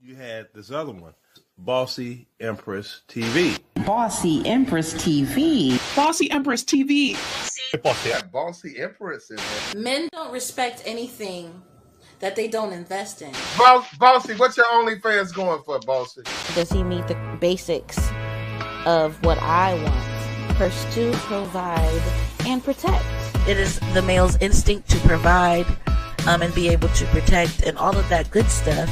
You had this other one, BossyEmpryss TV. BossyEmpryss TV. BossyEmpryss TV. BossyEmpryss is it. Men don't respect anything that they don't invest in. Bossy, what's your OnlyFans going for, Bossy? Does he meet the basics of what I want? Pursue, provide, and protect. It is the male's instinct to provide and be able to protect and all of that good stuff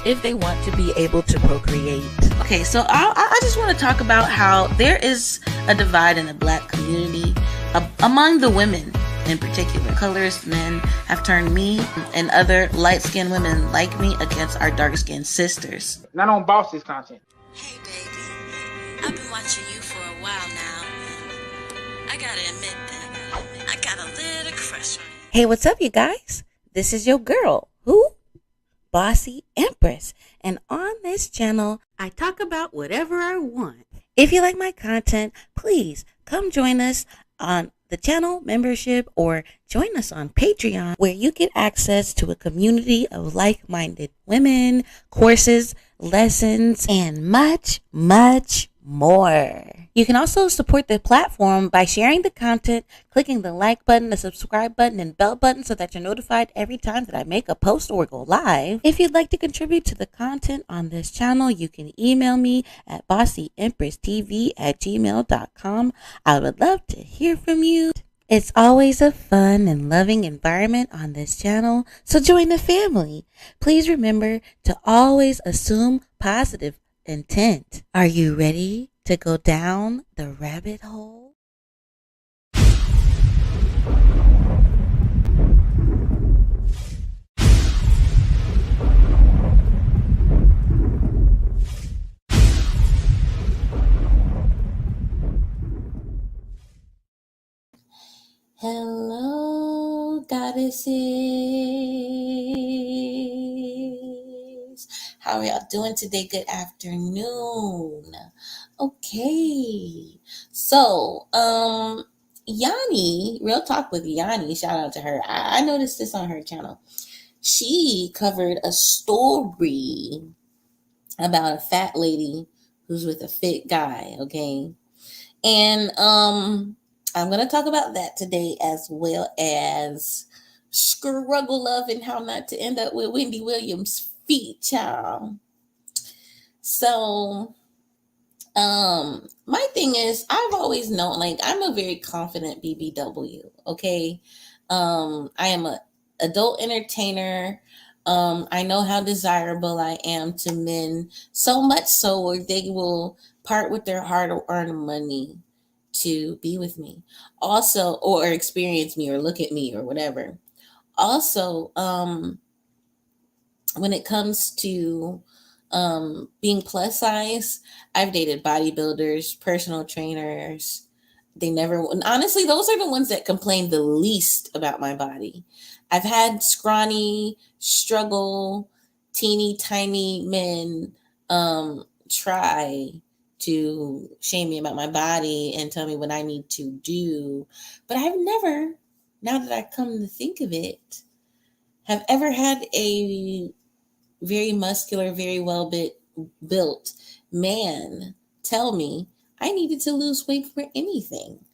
if they want to be able to procreate. Okay, so I just want to talk about how there is a divide in the Black community among the women in particular. Colorist men have turned me and other light-skinned women like me against our dark-skinned sisters. Not on Bossy's content. Hey baby, I've been watching you for a while now. I gotta admit that I got a little crush on you. Hey, what's up, you guys? This is your girl, who? BossyEmpryss. And on this channel, I talk about whatever I want. If you like my content, please come join us on the channel membership or join us on Patreon, where you get access to a community of like-minded women, courses, lessons, and much, much more. You can also support the platform by sharing the content, clicking the like button, the subscribe button, and bell button so that you're notified every time that I make a post or go live. If you'd like to contribute to the content on this channel, you can email me at BossyEmpryssTV@gmail.com. I would love to hear from you. It's always a fun and loving environment on this channel, so join the family. Please remember to always assume positive intent. Are you ready to go down the rabbit hole? Hello, goddesses. How are y'all doing today? Good afternoon. Okay. So, Yanni, Real Talk with Yanni, shout out to her. I noticed this on her channel. She covered a story about a fat lady who's with a fit guy, okay? And I'm going to talk about that today, as well as struggle love and how not to end up with Wendy Williams' feet, child. So, my thing is, I've always known, like, I'm a very confident BBW, okay? I am an adult entertainer. I know how desirable I am to men, so much so where they will part with their hard-earned money to be with me. Also, or experience me or look at me or whatever. Also, when it comes to being plus size, I've dated bodybuilders, personal trainers. Honestly, those are the ones that complain the least about my body. I've had scrawny, struggle, teeny tiny men try to shame me about my body and tell me what I need to do. But I've never, now that I come to think of it, have ever had a very muscular, very well built man tell me I needed to lose weight for anything.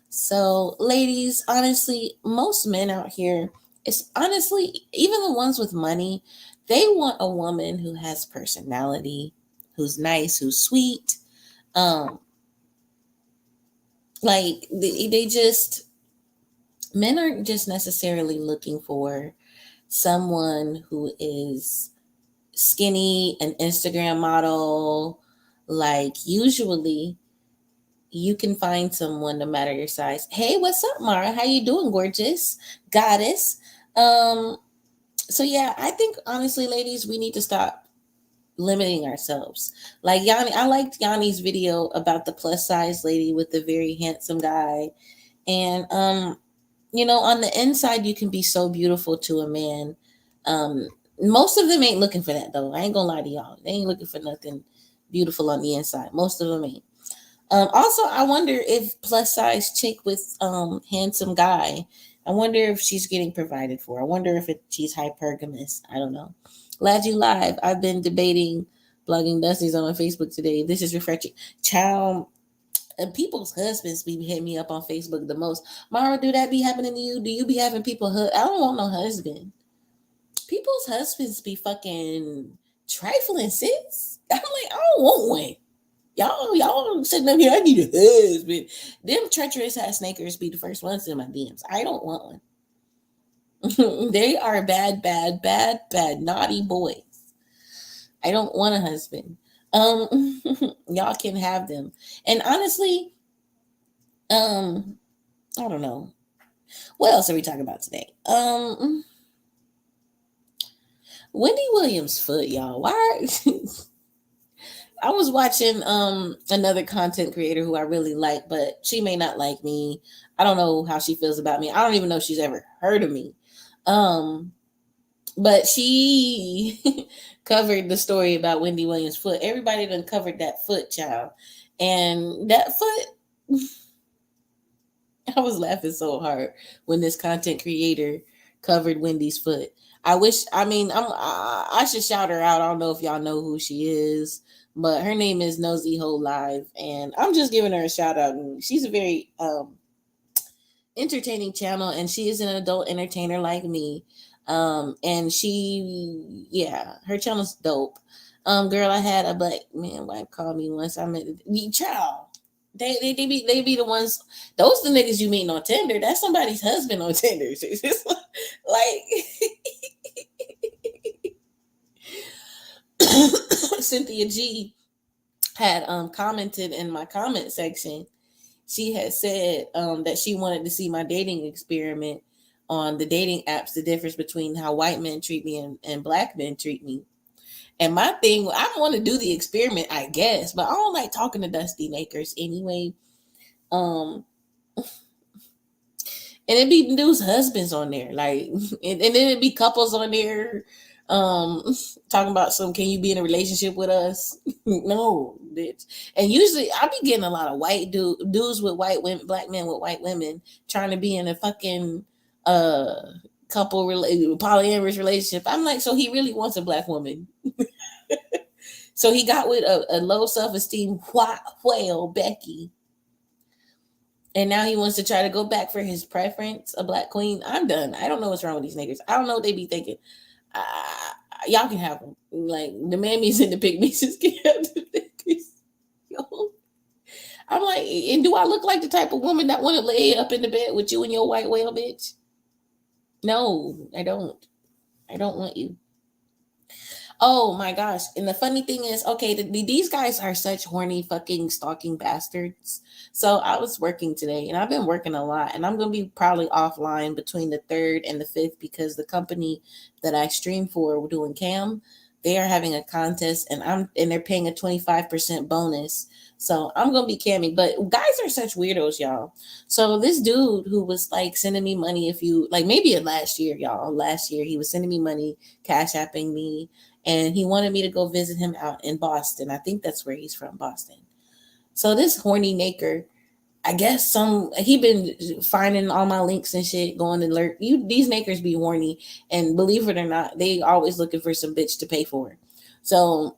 So, ladies, honestly, most men out here, it's honestly, even the ones with money, they want a woman who has personality, who's nice, who's sweet. Like they just, men aren't just necessarily looking for someone who is skinny, an Instagram model. Like, usually you can find someone no matter your size. Hey, what's up, Mara? How you doing, gorgeous goddess? So yeah, I think honestly, ladies, we need to stop limiting ourselves. Like Yanni, I liked Yanni's video about the plus size lady with the very handsome guy. And you know, on the inside, you can be so beautiful to a man. Most of them ain't looking for that, though. I ain't gonna lie to y'all. They ain't looking for nothing beautiful on the inside. Most of them ain't. Also, I wonder if plus size chick with handsome guy, I wonder if she's getting provided for. I wonder if she's hypergamous. I don't know. Glad you live. I've been debating blogging Dusties on my Facebook today. This is refreshing. Child, and people's husbands be hitting me up on Facebook the most. Mara, do that be happening to you? Do you be having people? I don't want no husband. People's husbands be fucking trifling, sis. I'm like, I don't want one. Y'all sitting up here, I need a husband. Them treacherous ass snakers be the first ones in my DMs. I don't want one. They are bad, naughty boys. I don't want a husband. Y'all can have them. And honestly, I don't know. What else are we talking about today? Wendy Williams' foot, y'all. Why? I was watching another content creator who I really like, but she may not like me. I don't know how she feels about me. I don't even know if she's ever heard of me. But she covered the story about Wendy Williams' foot. Everybody done covered that foot, child. And that foot, I was laughing so hard when this content creator covered Wendy's foot. I should shout her out. I don't know if y'all know who she is, but her name is Nosy Ho Live, and I'm just giving her a shout out. And she's a very entertaining channel, and she is an adult entertainer like me. And her channel's dope. Girl, I had a black man wife call me once. I met child. They be the ones. Those the niggas you meeting on Tinder. That's somebody's husband on Tinder. It's just like Cynthia G had commented in my comment section. She had said that she wanted to see my dating experiment on the dating apps, the difference between how white men treat me and black men treat me. And my thing, I want to do the experiment, I guess, but I don't like talking to dusty nakers anyway. And it be dudes' husbands on there, like, and then it be couples on there, talking about can you be in a relationship with us? No, bitch. And usually I be getting a lot of white dudes with white women, black men with white women trying to be in a fucking couple polyamorous relationship. I'm like, so he really wants a black woman. So he got with a low self-esteem whale, Becky. And now he wants to try to go back for his preference, a black queen. I'm done. I don't know what's wrong with these niggas. I don't know what they be thinking. Y'all can have them. Like, the mammies and the pygmies just can have the niggas. Yo. I'm like, and do I look like the type of woman that want to lay up in the bed with you and your white whale, bitch? No, I don't. I don't want you. Oh my gosh. And the funny thing is, okay, these guys are such horny fucking stalking bastards. So I was working today, and I've been working a lot, and I'm going to be probably offline between the 3rd and the 5th because the company that I stream for doing cam, they are having a contest, and they're paying a 25% bonus. So I'm going to be camming, but guys are such weirdos, y'all. So this dude who was like sending me money, maybe last year, he was sending me money, cash apping me, and he wanted me to go visit him out in Boston. I think that's where he's from, Boston. So this horny naker, I guess he been finding all my links and shit, going to alert. These nakers be horny, and believe it or not, they always looking for some bitch to pay for. So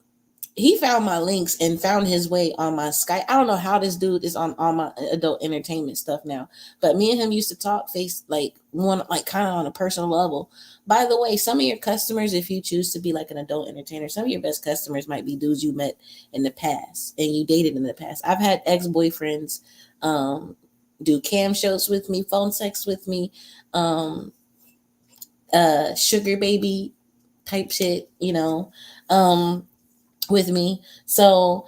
he found my links and found his way on my Skype. I don't know how this dude is on all my adult entertainment stuff now, but me and him used to talk kind of on a personal level. By the way, some of your customers, if you choose to be like an adult entertainer, some of your best customers might be dudes you met in the past and you dated in the past. I've had ex-boyfriends do cam shows with me, phone sex with me, sugar baby type shit, with me. So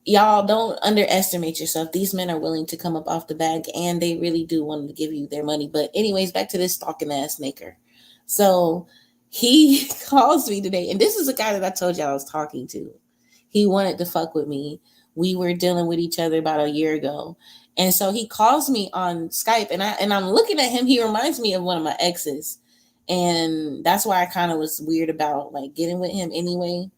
y'all don't underestimate yourself. These men are willing to come up off the bag, and they really do want to give you their money. But anyways, back to this stalking ass naker. So he calls me today, and this is a guy that I told y'all I was talking to. He wanted to fuck with me. We were dealing with each other about a year ago. And so he calls me on Skype, and I'm looking at him. He reminds me of one of my exes. And that's why I kind of was weird about like getting with him anyway.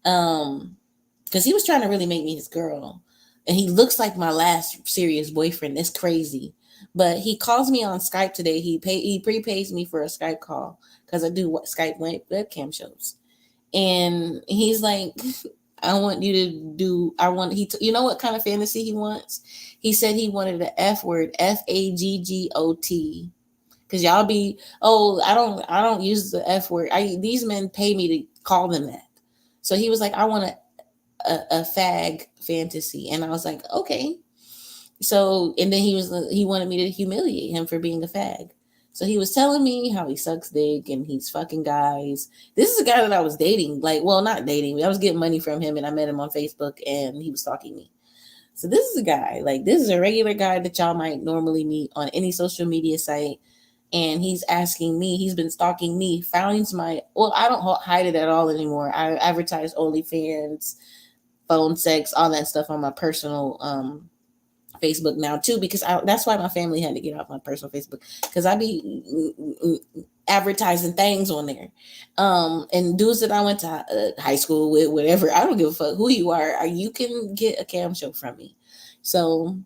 Because he was trying to really make me his girl. And he looks like my last serious boyfriend. That's crazy. But he calls me on Skype today. He prepays me for a Skype call because I do Skype webcam shows. And he's like, I want you to do, you know what kind of fantasy he wants? He said he wanted the F word, FAGGOT. Because y'all be, I don't use the F word. These men pay me to call them that. So he was like, I want a fag fantasy. And I was like, okay. So, and then he wanted me to humiliate him for being a fag. So he was telling me how he sucks dick and he's fucking guys. This is a guy that I was dating. Like, well, not dating. I was getting money from him and I met him on Facebook and he was stalking me. So this is a guy, like this is a regular guy that y'all might normally meet on any social media site. And he's asking me, he's been stalking me, finds I don't hide it at all anymore. I advertise OnlyFans, phone sex, all that stuff on my personal Facebook now too, because that's why my family had to get off my personal Facebook, because I be advertising things on there. And dudes that I went to high school with, whatever, I don't give a fuck who you are, you can get a cam show from me. So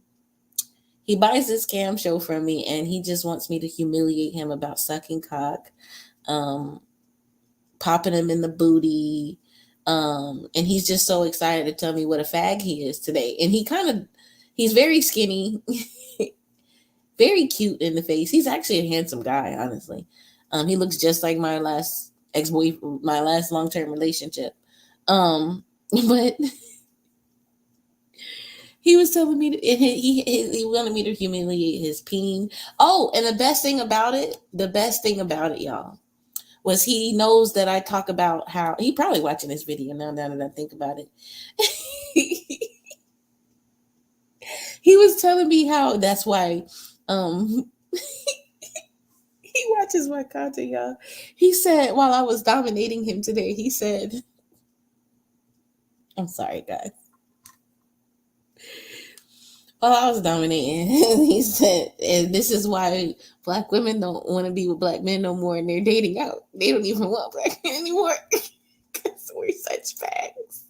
he buys this cam show from me and he just wants me to humiliate him about sucking cock, popping him in the booty. And he's just so excited to tell me what a fag he is today. And he's very skinny, very cute in the face. He's actually a handsome guy, honestly. He looks just like my last ex-boyfriend, my last long-term relationship. But he was telling me he wanted me to humiliate his peen. Oh, and the best thing about it, y'all, was he knows that I talk about how he probably watching this video now that I think about it. He was telling me how that's why he watches my content, y'all. He said while I was dominating him today, he said, I'm sorry, guys. While I was dominating, he said, and this is why Black women don't want to be with Black men no more, and they're dating out. They don't even want Black men anymore because we're such fags.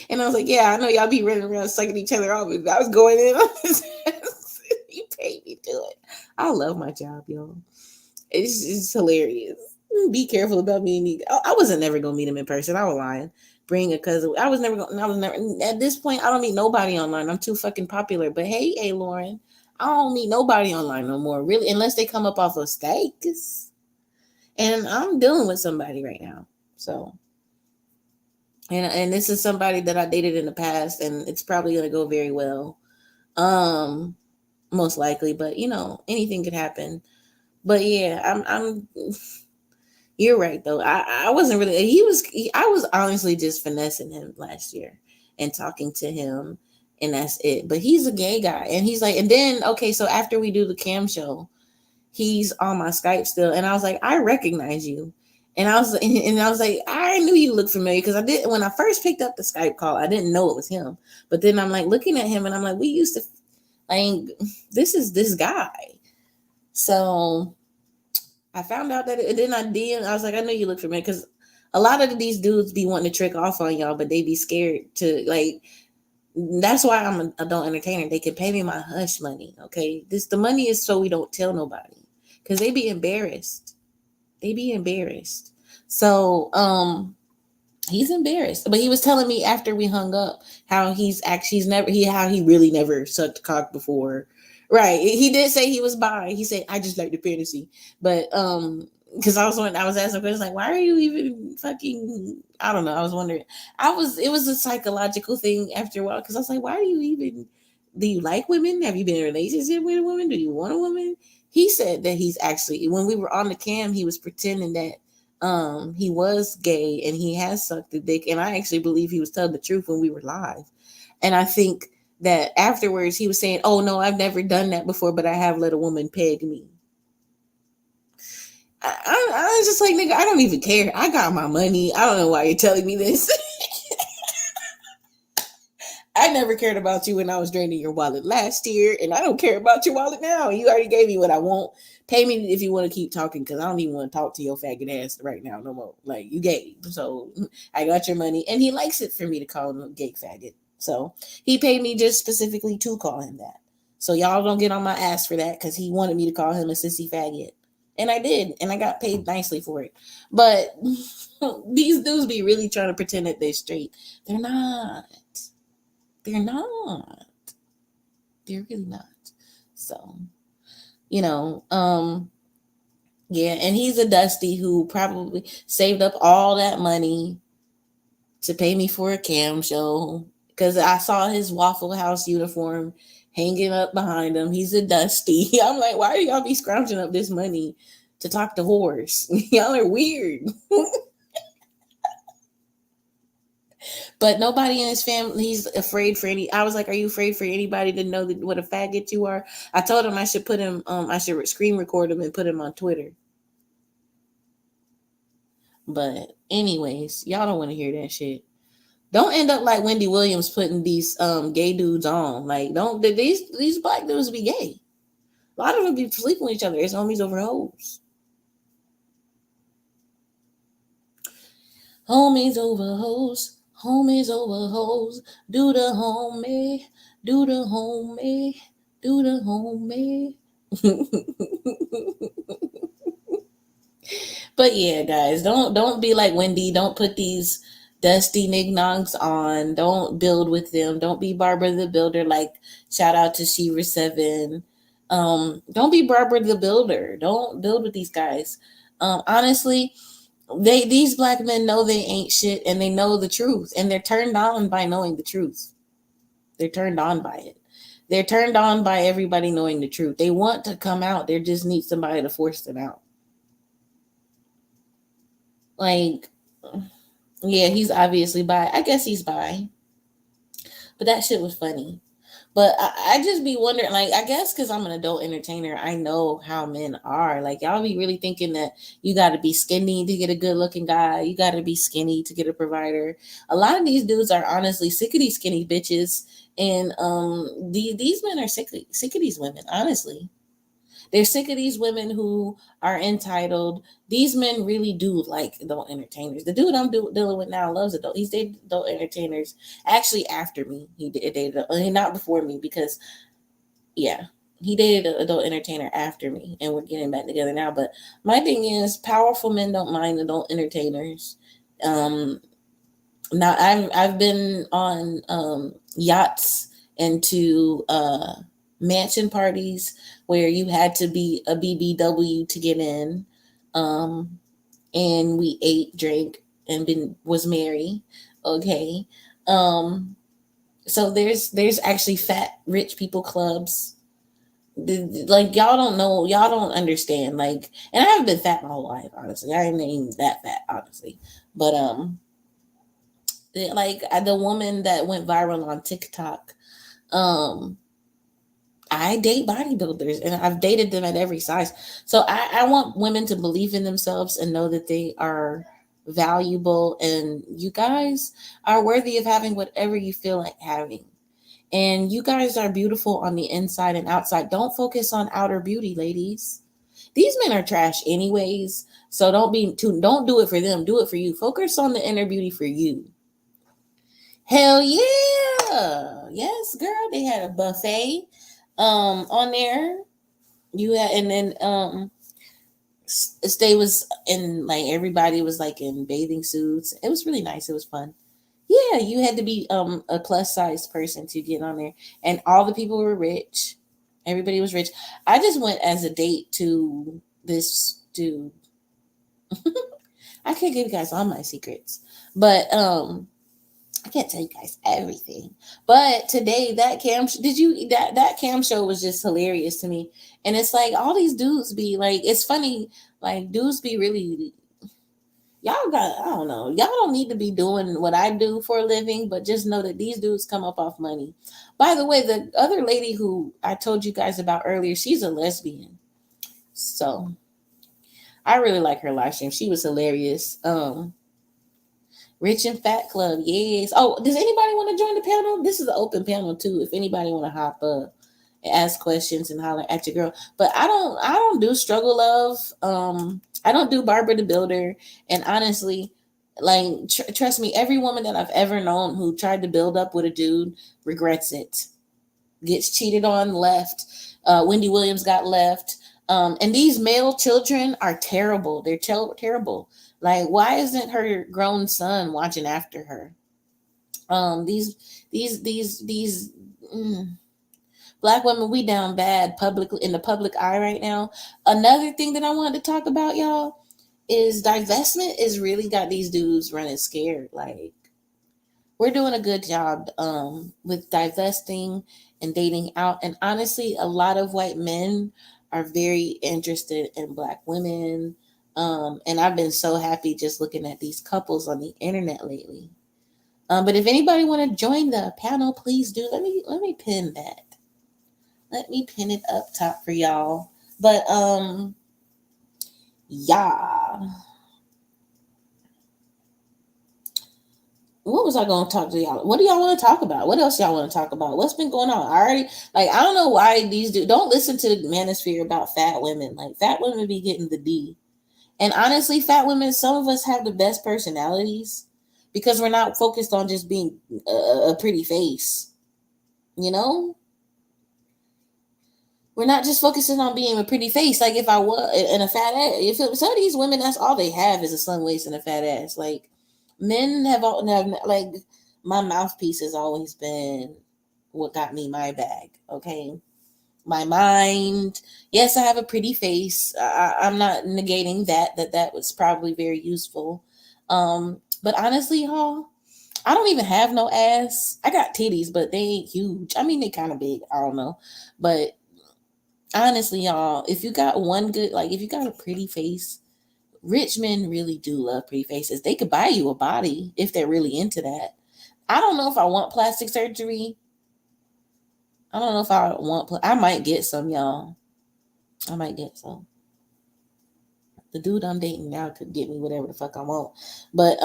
And I was like, yeah, I know y'all be running around sucking each other off, but I was going in on his ass. He paid me to it. I love my job, y'all. It's hilarious. Be careful about meeting. I wasn't never gonna meet him in person. I was lying. Bring a cousin. I was never at this point. I don't meet nobody online. I'm too fucking popular. But hey, Lauren, I don't meet nobody online no more, really, unless they come up off of stakes. And I'm dealing with somebody right now, so. And this is somebody that I dated in the past, and it's probably gonna go very well, most likely. But you know, anything could happen. But yeah, I'm. You're right though. I wasn't really. I was honestly just finessing him last year and talking to him, and that's it. But he's a gay guy, and he's like, and then okay, so after we do the cam show, he's on my Skype still, and I was like, I recognize you. And I was like, I knew you looked familiar because I did when I first picked up the Skype call, I didn't know it was him. But then I'm like looking at him and I'm like, we used to like this is this guy. So I found out that then I was like, I know you look familiar because a lot of these dudes be wanting to trick off on y'all, but they be scared to like. That's why I'm an adult entertainer. They can pay me my hush money. Okay, the money is so we don't tell nobody because they be embarrassed. So he's embarrassed, but he was telling me after we hung up how he really never sucked cock before. Right, he did say he was bi. He said I just like the fantasy, but because I was asking questions like, why are you even fucking, I don't know, I was wondering. It was a psychological thing after a while because I was like, do you like women? Have you been in a relationship with a woman? Do you want a woman? He said that he's actually, when we were on the cam, he was pretending that he was gay and he has sucked the dick. And I actually believe he was telling the truth when we were live. And I think that afterwards he was saying, oh no, I've never done that before, but I have let a woman peg me. I was just like, nigga, I don't even care. I got my money. I don't know why you're telling me this. I never cared about you when I was draining your wallet last year, and I don't care about your wallet now. You already gave me what I want. Pay me if you want to keep talking, because I don't even want to talk to your faggot ass right now no more. Like, you gave. So I got your money, and he likes it for me to call him a gay faggot. So he paid me just specifically to call him that. So y'all don't get on my ass for that, because he wanted me to call him a sissy faggot. And I did, and I got paid nicely for it. But these dudes be really trying to pretend that they're straight. They're not. They're not. They're really not. So, yeah, and he's a dusty who probably saved up all that money to pay me for a cam show, because I saw his Waffle House uniform hanging up behind him. He's a dusty. I'm like, why do y'all be scrounging up this money to talk to whores? Y'all are weird. But nobody in his family, he's afraid for any. I was like, are you afraid for anybody to know that what a faggot you are? I told him I should put him, I should screen record him and put him on Twitter. But anyways, y'all don't want to hear that shit. Don't end up like Wendy Williams putting these gay dudes on. Like, don't these black dudes be gay. A lot of them be sleeping with each other. It's homies over hoes. Homies over hoes. Homies over hoes. Do the homie. Do the homie. Do the homie. But yeah, guys, don't be like Wendy. Don't put these dusty nignogs on. Don't build with them. Don't be Barbara the Builder. Like, shout out to Shiva 7. Don't be Barbara the Builder. Don't build with these guys. Honestly, these black men know they ain't shit, and they know the truth, and they're turned on by knowing the truth. They're turned on by it. They're turned on by everybody knowing the truth. They want to come out. They just need somebody to force them out. Like, yeah, he's obviously bi. I guess he's bi. But that shit was funny. But I just be wondering, like, I guess because I'm an adult entertainer, I know how men are. Like, y'all be really thinking that you got to be skinny to get a good looking guy. You got to be skinny to get a provider. A lot of these dudes are honestly sick of these skinny bitches. And these men are sick of these women, honestly. They're sick of these women who are entitled. These men really do like adult entertainers. The dude I'm dealing with now loves adult. He's dated adult entertainers. Actually, after me, he dated, not before me, because, yeah, he dated an adult entertainer after me, and we're getting back together now. But my thing is, powerful men don't mind adult entertainers. Now I've been on yachts and to mansion parties where you had to be a BBW to get in, and we ate, drank, and was merry. Okay, so there's actually fat rich people clubs. Like, y'all don't know, y'all don't understand. Like, and I haven't been fat my whole life, honestly. I ain't even that fat, honestly. But like the woman that went viral on TikTok, I date bodybuilders, and I've dated them at every size. So I want women to believe in themselves and know that they are valuable, and you guys are worthy of having whatever you feel like having. And you guys are beautiful on the inside and outside. Don't focus on outer beauty, ladies. These men are trash anyways. So don't do it for them. Do it for you. Focus on the inner beauty for you. Hell yeah. Yes, girl. They had a buffet on there. You had, and then stay was in, like, everybody was like in bathing suits. It was really nice. It was fun. Yeah, you had to be a plus size person to get on there, and all the people were rich. Everybody was rich. I just went as a date to this dude. I can't give you guys all my secrets, but I can't tell you guys everything. But today, that cam show was just hilarious to me. And it's like, all these dudes be like, it's funny, like, dudes be really, y'all got, I don't know, y'all don't need to be doing what I do for a living, but just know that these dudes come up off money. By the way, the other lady who I told you guys about earlier, she's a lesbian. So I really like her live stream. She was hilarious. Rich and Fat Club, yes. Oh, does anybody want to join the panel? This is an open panel too. If anybody want to hop up and ask questions and holler at your girl. But I don't do struggle love. I don't do Barbara the Builder. And honestly, like, trust me, every woman that I've ever known who tried to build up with a dude regrets it. gets cheated on, left. Wendy Williams got left. And these male children are terrible. They're terrible. Like, why isn't her grown son watching after her? These Black women, we down bad publicly in the public eye right now. Another thing that I wanted to talk about, y'all, is divestment is really got these dudes running scared. Like, we're doing a good job with divesting and dating out. And honestly, a lot of white men are very interested in Black women. And I've been so happy just looking at these couples on the internet lately. But if anybody want to join the panel, please do. Let me pin that. Let me pin it up top for y'all. But yeah. What was I going to talk to y'all? What do y'all want to talk about? What else y'all want to talk about? What's been going on? I don't know why these don't listen to the manosphere about fat women. Like, fat women be getting the D. And honestly, fat women, some of us have the best personalities because we're not focused on just being a pretty face. You know? We're not just focusing on being a pretty face. Like, if I was in a fat ass, if some of these women, that's all they have is a slim waist and a fat ass. Like, men have like, my mouthpiece has always been what got me my bag. Okay, my mind. Yes, I have a pretty face. I'm not negating that was probably very useful. But honestly, y'all, I don't even have no ass. I got titties, but they ain't huge. I mean, they kind of big. I don't know, but honestly, y'all, if you got if you got a pretty face, rich men really do love pretty faces. They could buy you a body if they're really into that. I don't know if I want plastic surgery. I don't know if I want. I might get some, y'all. I might get some. The dude I'm dating now could get me whatever the fuck I want. But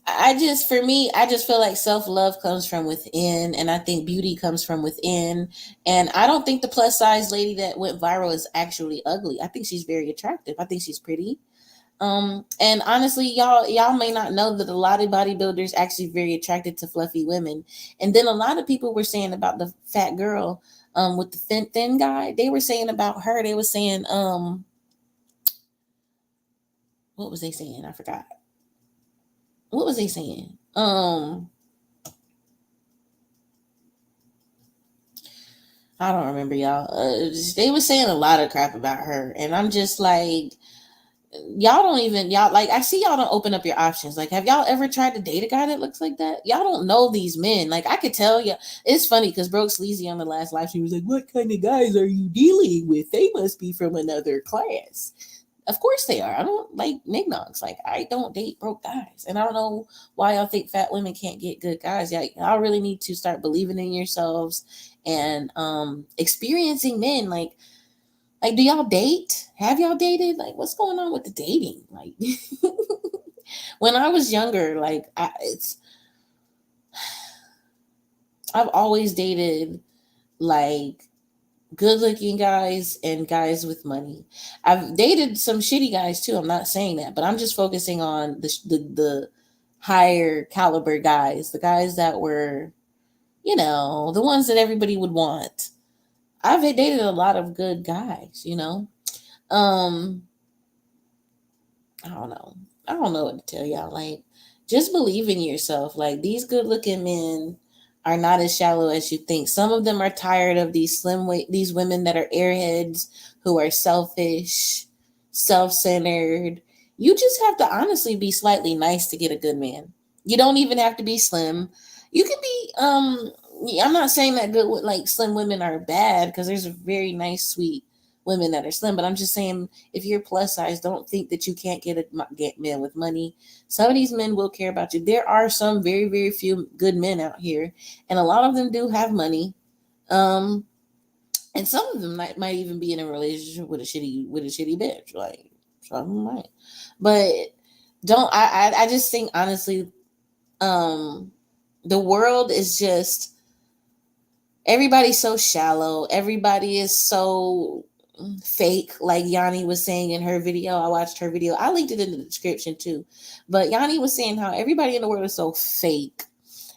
I just feel like self-love comes from within, and I think beauty comes from within. And I don't think the plus size lady that went viral is actually ugly. I think she's very attractive. I think she's pretty. And honestly, y'all may not know that a lot of bodybuilders actually very attracted to fluffy women. And then a lot of people were saying about the fat girl with the thin guy. They were saying about her. They were saying what was they saying? I forgot. What was they saying? I don't remember, y'all. They were saying a lot of crap about her, and I'm just like, I see y'all don't open up your options. Like, have y'all ever tried to date a guy that looks like that? Y'all don't know these men. Like, I could tell you. It's funny because Broke Sleazy on the last live stream was like, "What kind of guys are you dealing with? They must be from another class." Of course they are. I don't like nignogs. Like, I don't date broke guys. And I don't know why y'all think fat women can't get good guys. Y'all really need to start believing in yourselves and experiencing men. Like, do y'all date? Have y'all dated? Like, what's going on with the dating? Like, when I was younger, like, I've always dated, like, good-looking guys and guys with money. I've dated some shitty guys too. I'm not saying that, but I'm just focusing on the higher caliber guys, the guys that were, the ones that everybody would want. I've dated a lot of good guys, I don't know. I don't know what to tell y'all. Like, just believe in yourself. Like, these good-looking men are not as shallow as you think. Some of them are tired of these these women that are airheads, who are selfish, self-centered. You just have to honestly be slightly nice to get a good man. You don't even have to be slim. You can be, I'm not saying that slim women are bad, because there's a very nice, sweet women that are slim, but I'm just saying, if you're plus size, don't think that you can't get men with money. Some of these men will care about you. There are some very, very few good men out here, and a lot of them do have money. And some of them might even be in a relationship with a shitty bitch. Like, some might. But I just think, honestly, the world is just, everybody's so shallow. Everybody is so fake, like Yanni was saying in her video. I watched her video. I linked it in the description too. But Yanni was saying how everybody in the world is so fake.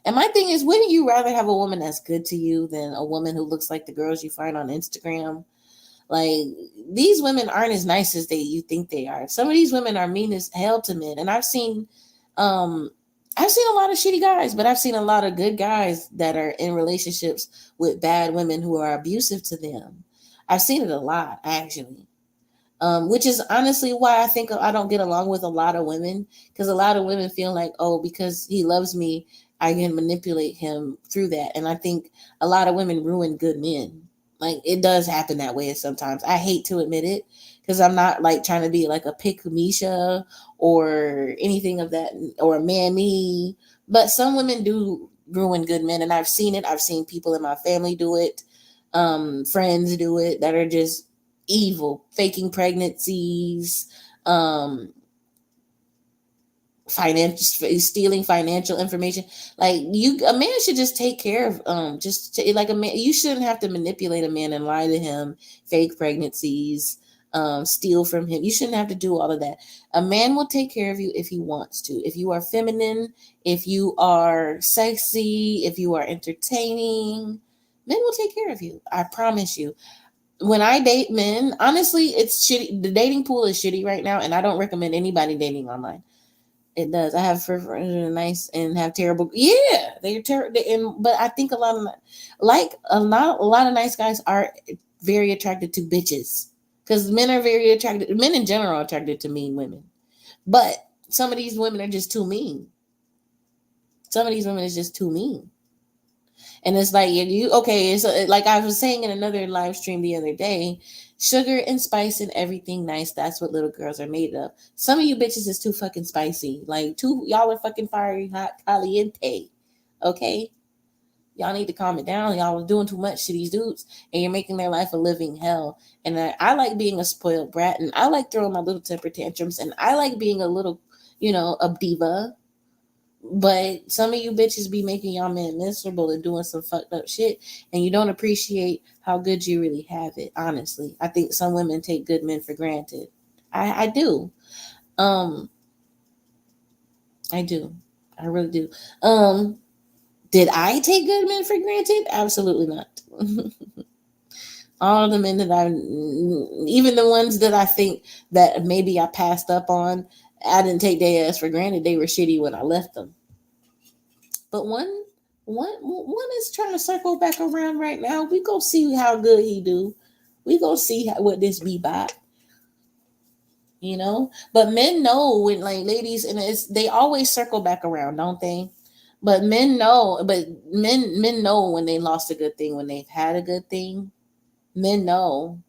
And my thing is, wouldn't you rather have a woman that's good to you than a woman who looks like the girls you find on Instagram? Like, these women aren't as nice as you think they are. Some of these women are mean as hell to men. And I've seen a lot of shitty guys, but I've seen a lot of good guys that are in relationships with bad women who are abusive to them. I've seen it a lot, actually. Which is honestly why I think I don't get along with a lot of women, because a lot of women feel like, oh, because he loves me, I can manipulate him through that. And I think a lot of women ruin good men. Like, it does happen that way sometimes. I hate to admit it, because I'm not like trying to be like a pick-misha or anything of that, or a man-me, but some women do ruin good men, and I've seen it. I've seen people in my family do it, friends do it, that are just evil, faking pregnancies, stealing financial information. Like, a man should just take care of like a man. You shouldn't have to manipulate a man and lie to him, fake pregnancies, steal from him. You shouldn't have to do all of that. A man will take care of you if he wants to. If you are feminine, if you are sexy, if you are entertaining, men will take care of you. I promise you. When I date men, honestly, it's shitty. The dating pool is shitty right now, and I don't recommend anybody dating online. It does. I have friends that are nice and have terrible. Yeah, they're terrible. But I think a lot of nice guys are very attracted to bitches, because men are very attracted. Men in general are attracted to mean women, but some of these women are just too mean. Some of these women is just too mean. And it's like, it's like I was saying in another live stream the other day, sugar and spice and everything nice. That's what little girls are made of. Some of you bitches is too fucking spicy. Like, y'all are fucking fiery, hot, caliente. Okay? Y'all need to calm it down. Y'all are doing too much to these dudes, and you're making their life a living hell. And I like being a spoiled brat, and I like throwing my little temper tantrums, and I like being a little, a diva. But some of you bitches be making y'all men miserable and doing some fucked up shit, and you don't appreciate how good you really have it. Honestly, I think some women take good men for granted. I do. I do. I really do. Did I take good men for granted? Absolutely not. All of the men that even the ones that I think that maybe I passed up on, I didn't take their ass for granted. They were shitty when I left them. But one is trying to circle back around right now. We go see how good he do. We go see what this be by. But men know when, like, ladies, and they always circle back around, don't they? But men know. But men know when they lost a good thing, when they've had a good thing. Men know.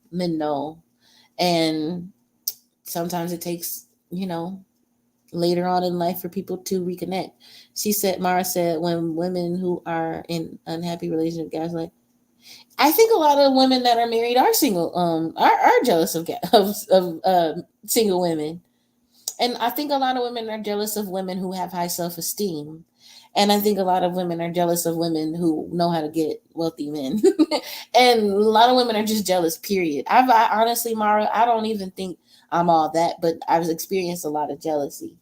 And sometimes it takes, later on in life for people to reconnect. Mara said, when women who are in unhappy relationship, guys, like, I think a lot of women that are married are single, are jealous of single women. And I think a lot of women are jealous of women who have high self-esteem. And I think a lot of women are jealous of women who know how to get wealthy men. And a lot of women are just jealous, period. I honestly, Mara, I don't even think I'm all that, but I've experienced a lot of jealousy.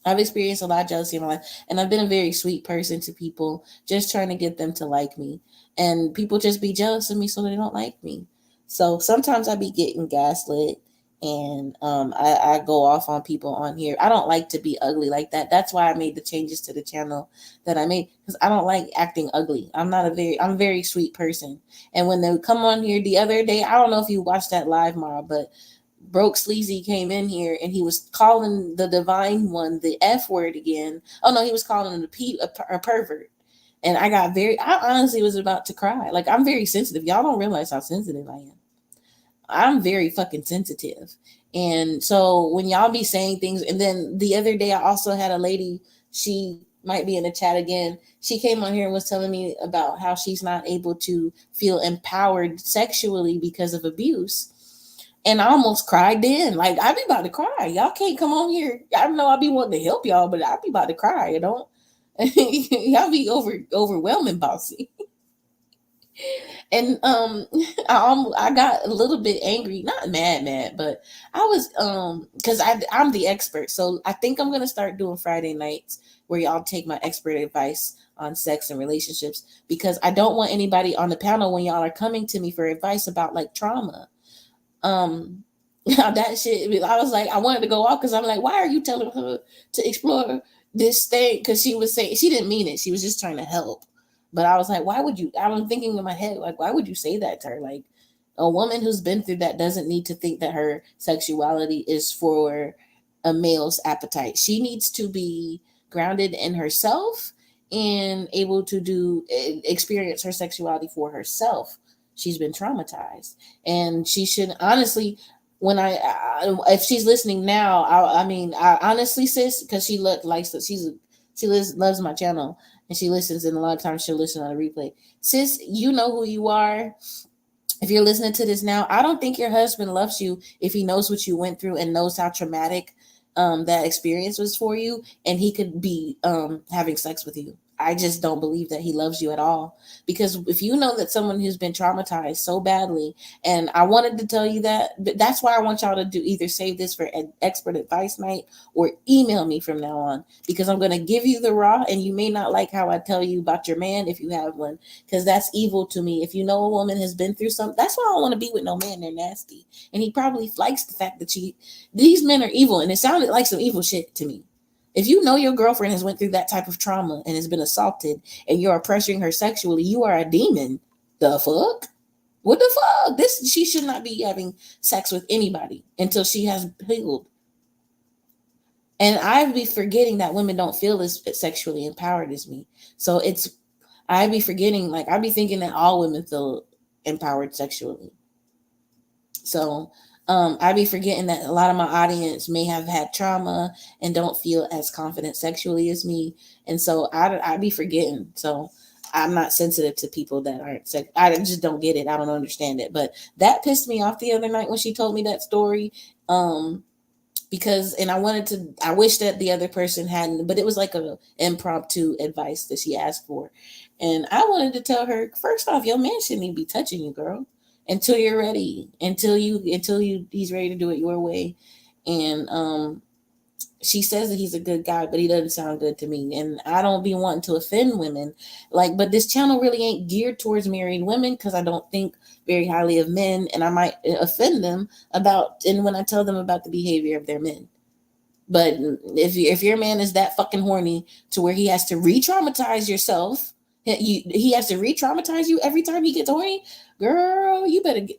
I've experienced a lot of jealousy in my life, and I've been a very sweet person to people, just trying to get them to like me. And people just be jealous of me so they don't like me. So sometimes I be getting gaslit, and I go off on people on here. I don't like to be ugly like that. That's why I made the changes to the channel that I made, because I don't like acting ugly. I'm a very sweet person. And when they come on here the other day, I don't know if you watched that live, Mara, but Broke Sleazy came in here and he was calling the divine one the F word again. Oh no, he was calling him a pervert. And I honestly was about to cry. Like, I'm very sensitive. Y'all don't realize how sensitive I am. I'm very fucking sensitive. And so when y'all be saying things, and then the other day I also had a lady, she might be in the chat again. She came on here and was telling me about how she's not able to feel empowered sexually because of abuse. And I almost cried then. Like, I be about to cry. Y'all can't come on here. I know I be wanting to help y'all, but I be about to cry. Y'all be overwhelming, Bossy. And I got a little bit angry, not mad, but I was because I'm the expert, so I think I'm gonna start doing Friday nights where y'all take my expert advice on sex and relationships, because I don't want anybody on the panel when y'all are coming to me for advice about like trauma. That shit, I was like, I wanted to go off because I'm like, why are you telling her to explore this thing? Because she was saying, she didn't mean it, she was just trying to help. But I was like, why would you? I was thinking in my head, like, why would you say that to her? Like, a woman who's been through that doesn't need to think that her sexuality is for a male's appetite. She needs to be grounded in herself and able to experience her sexuality for herself. She's been traumatized, and she should honestly. When if she's listening now, I mean, I honestly, sis, because she likes that loves my channel and she listens, and a lot of times she'll listen on a replay. Sis, you know who you are. If you're listening to this now, I don't think your husband loves you if he knows what you went through and knows how traumatic that experience was for you, and he could be having sex with you. I just don't believe that he loves you at all, because if you know that someone who's been traumatized so badly, and I wanted to tell you that, but that's why I want y'all to do either save this for an expert advice night or email me from now on, because I'm going to give you the raw, and you may not like how I tell you about your man if you have one, because that's evil to me. If you know a woman has been through something, that's why I don't want to be with no man. They're nasty. And he probably likes the fact that these men are evil, and it sounded like some evil shit to me. If you know your girlfriend has went through that type of trauma and has been assaulted and you're pressuring her sexually, you are a demon. The fuck? What the fuck? She should not be having sex with anybody until she has healed. And I'd be forgetting that women don't feel as sexually empowered as me. So I'd be forgetting, like, I'd be thinking that all women feel empowered sexually. So I'd be forgetting that a lot of my audience may have had trauma and don't feel as confident sexually as me. And so I'd be forgetting. So I'm not sensitive to people that aren't I just don't get it. I don't understand it. But that pissed me off the other night when she told me that story. Because, and I wish that the other person hadn't, but it was like a impromptu advice that she asked for. And I wanted to tell her, first off, your man shouldn't even be touching you, girl, until you're ready, until he's ready to do it your way. And she says that he's a good guy, but he doesn't sound good to me. And I don't be wanting to offend women, but this channel really ain't geared towards married women, because I don't think very highly of men, and I might offend them when I tell them about the behavior of their men. But if your man is that fucking horny to where he has to re-traumatize yourself, he has to re-traumatize you every time he gets horny, girl, you better get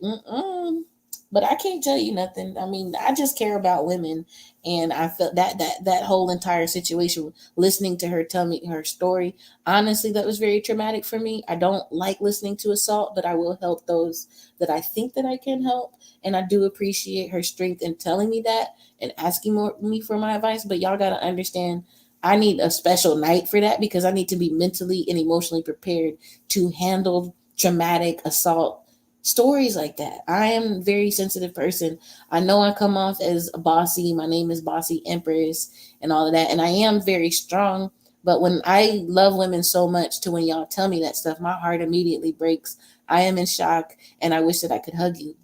But I can't tell you nothing. I mean, I just care about women, and I felt that whole entire situation, listening to her tell me her story, honestly, that was very traumatic for me. I don't like listening to assault, but I will help those that I think that I can help, and I do appreciate her strength in telling me that and asking me for my advice. But y'all got to understand, I need a special night for that, because I need to be mentally and emotionally prepared to handle traumatic assault stories like that. I am a very sensitive person. I know I come off as a bossy. My name is BossyEmpryss and all of that. And I am very strong. But when I love women so much to when y'all tell me that stuff, my heart immediately breaks. I am in shock, and I wish that I could hug you.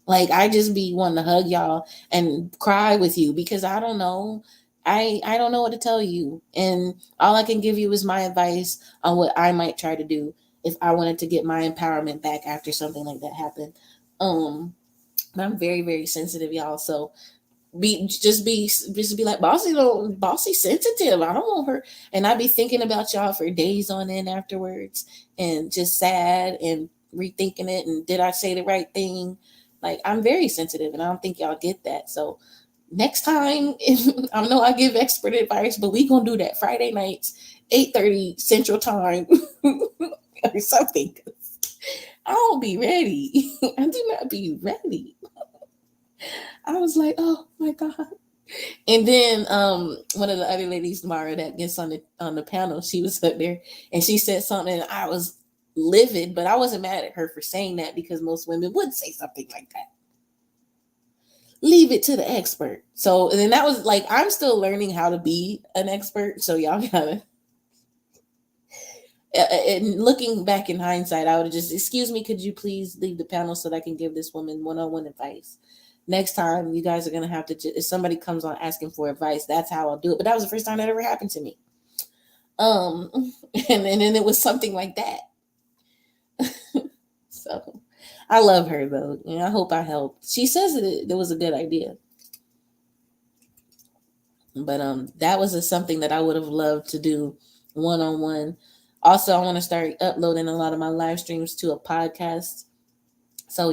Like, I just be wanting to hug y'all and cry with you, because I don't know. I don't know what to tell you. And all I can give you is my advice on what I might try to do if I wanted to get my empowerment back after something like that happened. But I'm very, very sensitive, y'all. So be like, Bossy sensitive. I don't want her. And I be thinking about y'all for days on end afterwards, and just sad and rethinking it. And did I say the right thing? Like, I'm very sensitive, and I don't think y'all get that. So next time, I know I give expert advice, but we gonna do that Friday nights, 8:30 Central Time. Or something. I'll be ready. I do not be ready. I was like, oh my God. And then one of the other ladies, Mara, that gets on the panel, she was up there and she said something, and I was livid, but I wasn't mad at her for saying that, because most women would say something like that. Leave it to the expert. So, and then that was like, I'm still learning how to be an expert. So y'all gotta. and looking back in hindsight, I would have just, excuse me, could you please leave the panel so that I can give this woman one-on-one advice? Next time, you guys are going to have to, if somebody comes on asking for advice, that's how I'll do it. But that was the first time that ever happened to me. And then it was something like that. So I love her though. And I hope I helped. She says that it was a good idea. But that was something that I would have loved to do one-on-one. Also, I want to start uploading a lot of my live streams to a podcast. So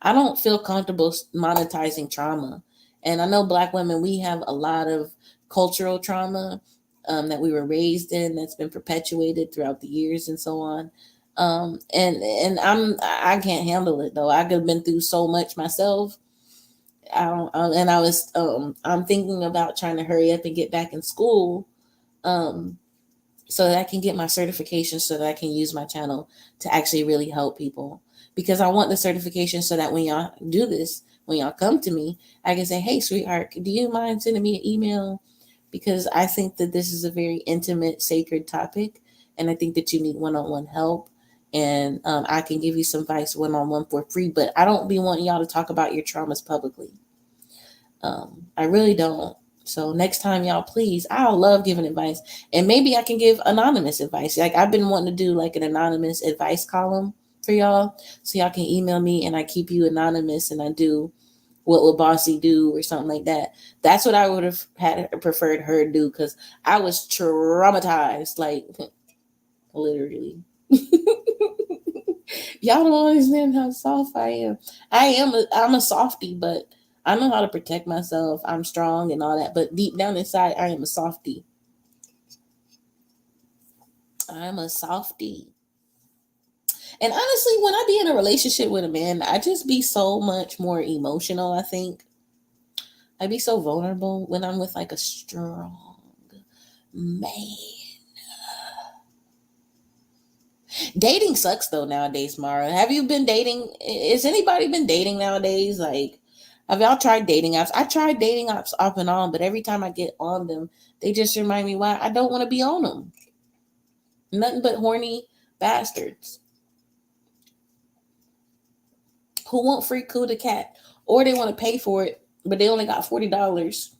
I don't feel comfortable monetizing trauma. And I know Black women, we have a lot of cultural trauma that we were raised in, that's been perpetuated throughout the years and so on. And I can't handle it though. I could have been through so much myself. I'm thinking about trying to hurry up and get back in school, so that I can get my certification, so that I can use my channel to actually really help people. Because I want the certification so that when y'all do this, when y'all come to me, I can say, hey, sweetheart, do you mind sending me an email? Because I think that this is a very intimate, sacred topic. And I think that you need one-on-one help. And I can give you some advice one-on-one for free. But I don't be wanting y'all to talk about your traumas publicly. I really don't. So next time, y'all, please, I'll love giving advice. And maybe I can give anonymous advice. Like I've been wanting to do like an anonymous advice column for y'all. So y'all can email me and I keep you anonymous and I do what would Bossy do or something like that. That's what I would have preferred her to do, because I was traumatized, like literally. Y'all don't understand how soft I am. I'm a softie, but I know how to protect myself. I'm strong and all that, but deep down inside, I am a softie. I'm a softie. And honestly, when I be in a relationship with a man, I just be so much more emotional, I think. I be so vulnerable when I'm with like a strong man. Dating sucks though nowadays, Mara. Have you been dating? Has anybody been dating nowadays? Like, have y'all tried dating apps? I tried dating apps off and on, but every time I get on them, they just remind me why I don't want to be on them. Nothing but horny bastards who want free coup de cat, or they want to pay for it, but they only got $40.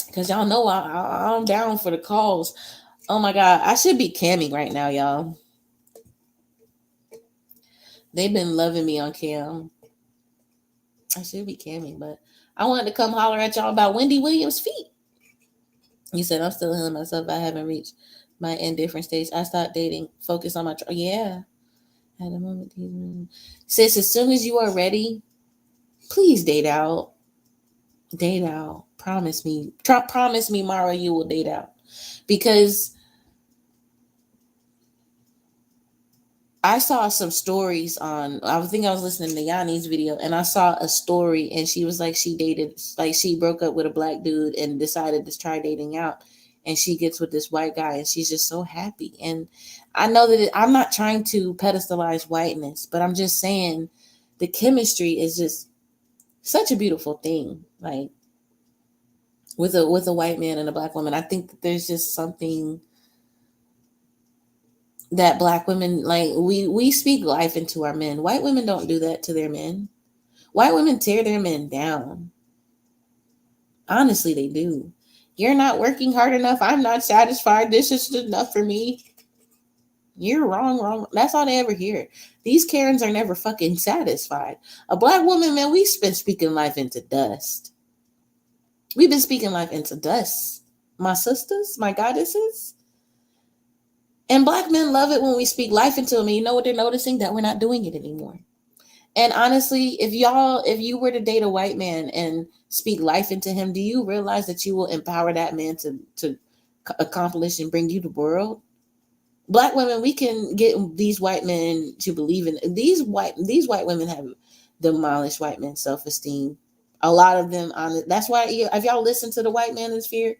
Because y'all know I'm down for the calls. Oh my God, I should be camming right now, y'all. They've been loving me on cam. I should be camming, but I wanted to come holler at y'all about Wendy Williams' feet. You said I'm still healing myself. I haven't reached my indifferent stage. I stopped dating. Focus on my yeah. At the moment, sis, as soon as you are ready, please date out. Date out. Promise me. Promise me, Mara, you will date out. Because I saw some stories on, I think I was listening to Yanni's video, and I saw a story, and she was like, she broke up with a Black dude and decided to try dating out. And she gets with this white guy, and she's just so happy. And I know that I'm not trying to pedestalize whiteness, but I'm just saying the chemistry is just such a beautiful thing. Like with a white man and a Black woman, I think that there's just something that Black women, like we speak life into our men. White women don't do that to their men. White women tear their men down. Honestly, they do. You're not working hard enough. I'm not satisfied. This is enough for me. You're wrong. That's all they ever hear. These Karens are never fucking satisfied. A Black woman, man, we've been speaking life into dust. We've been speaking life into dust. My sisters, my goddesses. And Black men love it when we speak life into them. And you know what they're noticing? That we're not doing it anymore. And honestly, if you were to date a white man and speak life into him, do you realize that you will empower that man to accomplish and bring you the world? Black women, we can get these white men to believe in these white women have demolished white men's self-esteem. A lot of them that's why if y'all listen to the white manosphere,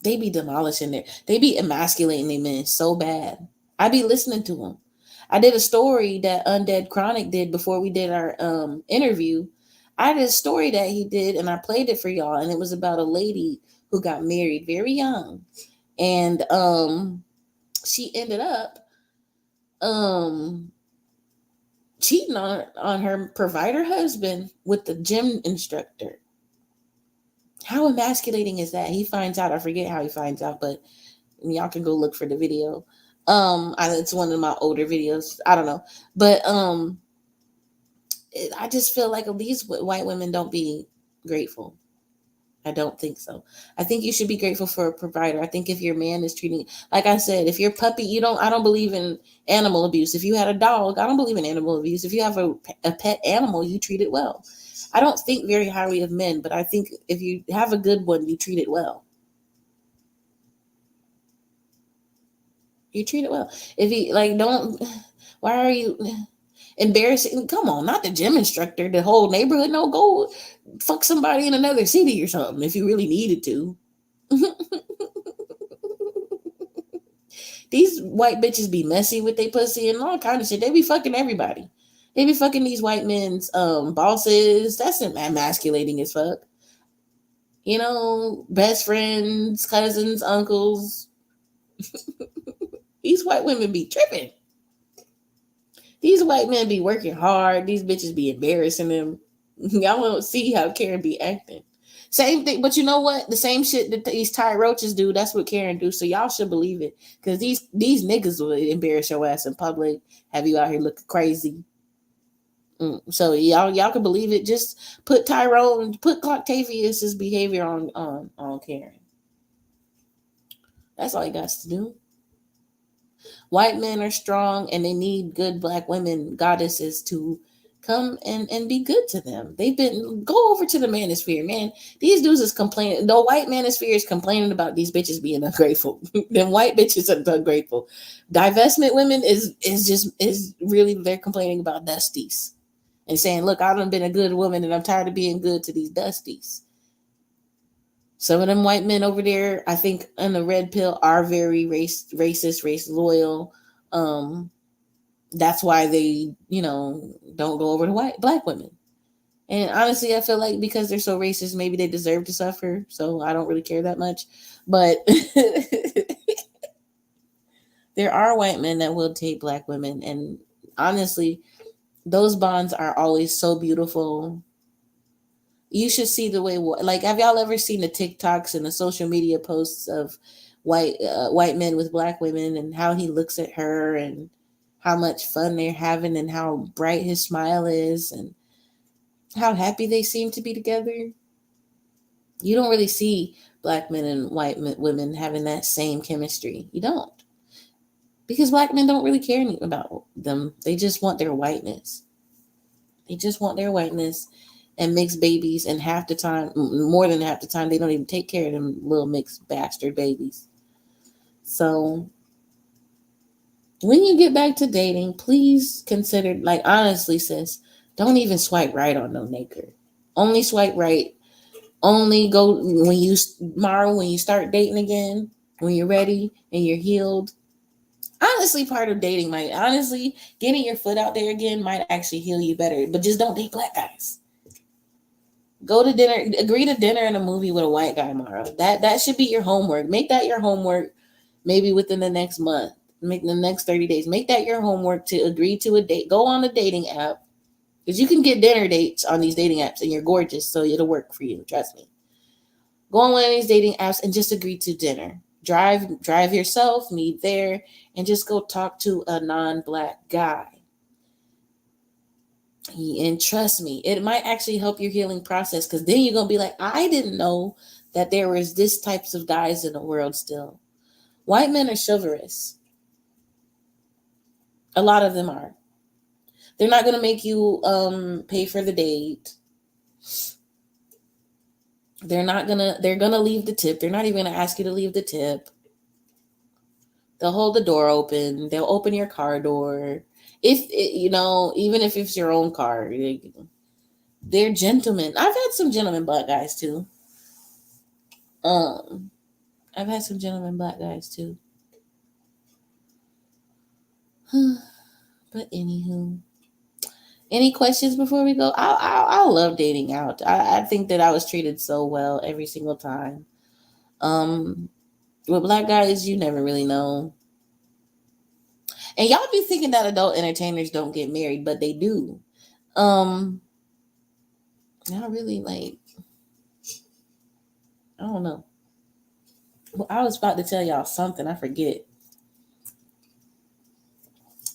they be demolishing it. They be emasculating their men so bad. I be listening to them. I did a story that Undead Chronic did before we did our interview. I did a story that he did, and I played it for y'all, and it was about a lady who got married very young, and she ended up cheating on her provider husband with the gym instructor. How emasculating is that? He finds out. I forget how he finds out, but y'all can go look for the video. It's one of my older videos. I don't know, but I just feel like these white women don't be grateful. I don't think so. I think you should be grateful for a provider. I think if your man is treating, like I said, if your puppy, I don't believe in animal abuse. If you had a dog, I don't believe in animal abuse. If you have a pet animal, you treat it well. I don't think very highly of men, but I think if you have a good one, you treat it well. You treat it well. If you why are you embarrassing? Come on, not the gym instructor, the whole neighborhood. No, go fuck somebody in another city or something if you really needed to. These white bitches be messy with their pussy and all kind of shit. They be fucking everybody. They be fucking these white men's bosses. That's emasculating as fuck. Best friends, cousins, uncles. These white women be tripping. These white men be working hard. These bitches be embarrassing them. Y'all don't see how Karen be acting. Same thing, but you know what? The same shit that these Ty Roaches do, that's what Karen do. So y'all should believe it. Because these niggas will embarrass your ass in public, have you out here looking crazy. So y'all can believe it. Just put Octavius's behavior on Karen. That's all you got to do. White men are strong and they need good black women, goddesses, to come and be good to them. Go over to the manosphere, man. These dudes is complaining. The white manosphere is complaining about these bitches being ungrateful. Them white bitches are ungrateful. Divestment women is really, they're complaining about dusties and saying, look, I've been a good woman and I'm tired of being good to these dusties. Some of them white men over there, I think, on the red pill are very racist, race loyal. That's why they, don't go over to black women. And honestly, I feel like because they're so racist, maybe they deserve to suffer. So I don't really care that much. But there are white men that will take black women. And honestly, those bonds are always so beautiful. You should see the way, have y'all ever seen the TikToks and the social media posts of white men with black women and how he looks at her and how much fun they're having and how bright his smile is and how happy they seem to be together? You don't really see black men and white women having that same chemistry. You don't. Because black men don't really care about them. They just want their whiteness. And mixed babies, and more than half the time, they don't even take care of them little mixed bastard babies. So when you get back to dating, please consider, honestly, sis, don't even swipe right on no nigger. Only swipe right. Only go when you start dating again, when you're ready and you're healed. Honestly, part of dating getting your foot out there again might actually heal you better, but just don't date black guys. Go to dinner, agree to dinner and a movie with a white guy tomorrow. That should be your homework. Make that your homework maybe within the next month. Make the next 30 days. Make that your homework to agree to a date. Go on a dating app. Because you can get dinner dates on these dating apps and you're gorgeous, so it'll work for you. Trust me. Go on one of these dating apps and just agree to dinner. Drive yourself, meet there, and just go talk to a non-black guy. And trust me, it might actually help your healing process, because then you're going to be like, I didn't know that there was this types of guys in the world still. White men are chivalrous. A lot of them are. They're not going to make you pay for the date. They're going to leave the tip. They're not even going to ask you to leave the tip. They'll hold the door open. They'll open your car door. Even if it's your own car, they're gentlemen. I've had some gentlemen black guys too. But anywho, any questions before we go? I love dating out. I think that I was treated so well every single time. With black guys, you never really know. And y'all be thinking that adult entertainers don't get married, but they do. Not really, like, I don't know. Well, I was about to tell y'all something. I forget.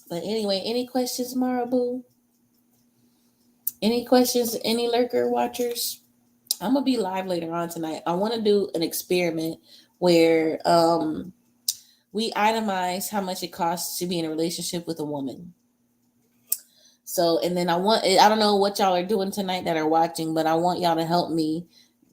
But anyway, any questions, Maraboo? Any questions? Any lurker watchers? I'm going to be live later on tonight. I want to do an experiment where we itemize how much it costs to be in a relationship with a woman. So, and then I don't know what y'all are doing tonight that are watching, but I want y'all to help me,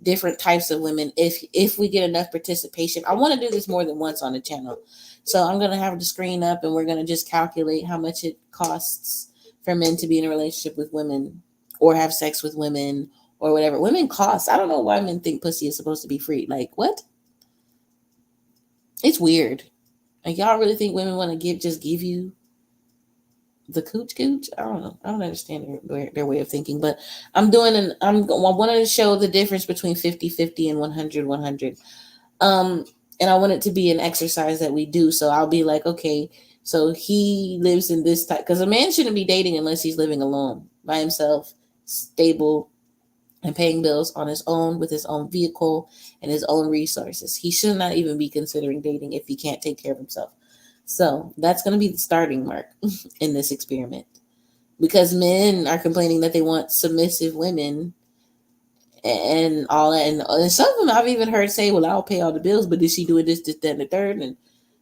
different types of women, if we get enough participation. I want to do this more than once on the channel. So I'm going to have the screen up and we're going to just calculate how much it costs for men to be in a relationship with women or have sex with women or whatever. Women cost. I don't know why men think pussy is supposed to be free. Like, what? It's weird. Like, y'all really think women want to give you the cooch? I don't know. I don't understand their way of thinking, but I wanted to show the difference between 50-50 and 100-100. And I want it to be an exercise that we do. So I'll be like, okay, so he lives in this type, because a man shouldn't be dating unless he's living alone by himself, stable, and paying bills on his own with his own vehicle and his own resources. He should not even be considering dating if he can't take care of himself. So that's going to be the starting mark in this experiment, because men are complaining that they want submissive women and all that. And some of them I've even heard say, well, I'll pay all the bills, but is she doing this, that, and the third? And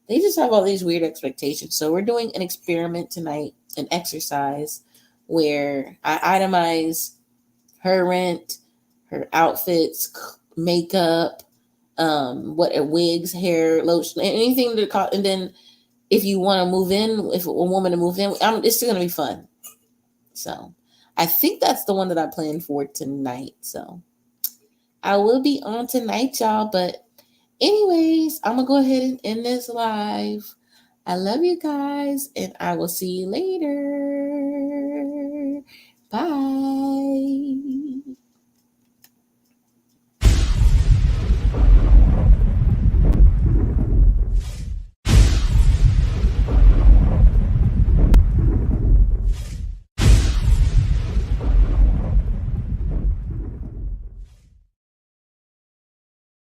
they just have all these weird expectations. So we're doing an experiment tonight, an exercise where I itemize her rent, her outfits, makeup, wigs, hair, lotion, anything to call. And then if you want to move in, if a woman to move in, it's still going to be fun. So I think that's the one that I planned for tonight. So I will be on tonight, y'all. But anyways, I'm going to go ahead and end this live. I love you guys, and I will see you later. Bye.